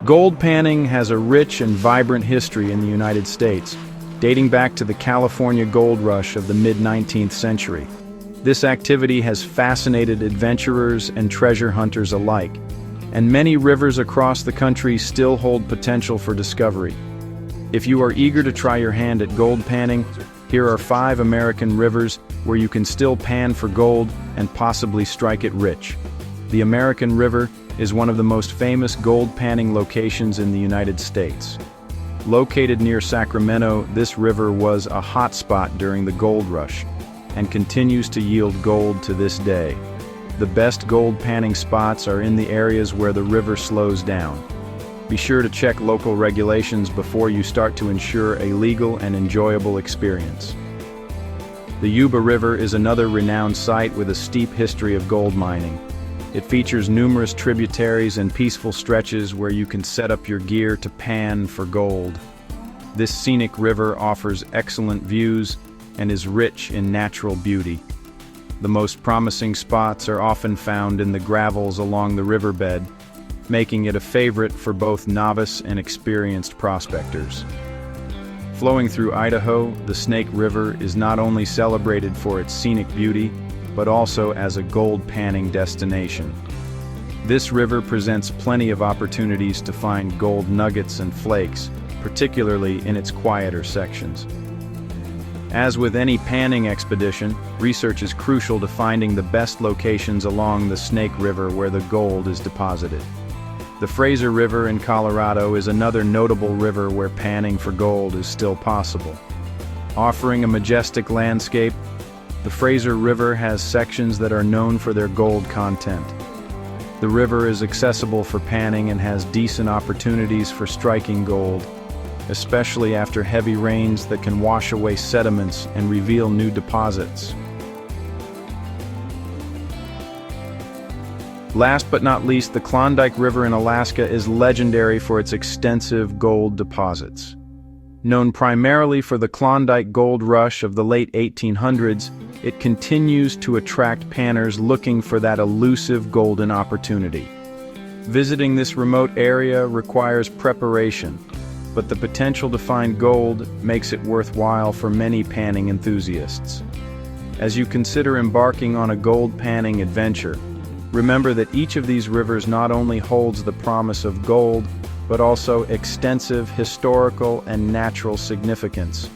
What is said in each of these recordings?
Gold panning has a rich and vibrant history in the United States, dating back to the California gold rush of the mid-19th century. This activity has fascinated adventurers and treasure hunters alike, and many rivers across the country still hold potential for discovery. If you are eager to try your hand at gold panning, here are 5 American rivers where you can still pan for gold and possibly strike it rich. The American River is one of the most famous gold panning locations in the United States. Located near Sacramento, this river was a hotspot during the gold rush and continues to yield gold to this day. The best gold panning spots are in the areas where the river slows down. Be sure to check local regulations before you start to ensure a legal and enjoyable experience. The Yuba River is another renowned site with a steep history of gold mining. It features numerous tributaries and peaceful stretches where you can set up your gear to pan for gold. This scenic river offers excellent views and is rich in natural beauty. The most promising spots are often found in the gravels along the riverbed, making it a favorite for both novice and experienced prospectors. Flowing through Idaho, the Snake River is not only celebrated for its scenic beauty, but also as a gold panning destination. This river presents plenty of opportunities to find gold nuggets and flakes, particularly in its quieter sections. As with any panning expedition, research is crucial to finding the best locations along the Snake River where the gold is deposited. The Fraser River in Colorado is another notable river where panning for gold is still possible. Offering a majestic landscape, the Fraser River has sections that are known for their gold content. The river is accessible for panning and has decent opportunities for striking gold, especially after heavy rains that can wash away sediments and reveal new deposits. Last but not least, the Klondike River in Alaska is legendary for its extensive gold deposits. Known primarily for the Klondike Gold Rush of the late 1800s, it continues to attract panners looking for that elusive golden opportunity. Visiting this remote area requires preparation, but the potential to find gold makes it worthwhile for many panning enthusiasts. As you consider embarking on a gold panning adventure, remember that each of these rivers not only holds the promise of gold, but also extensive historical and natural significance.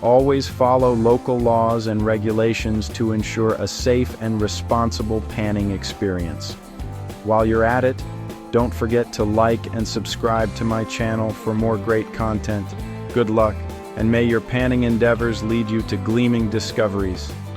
Always follow local laws and regulations to ensure a safe and responsible panning experience. While you're at it, don't forget to like and subscribe to my channel for more great content. Good luck, and may your panning endeavors lead you to gleaming discoveries.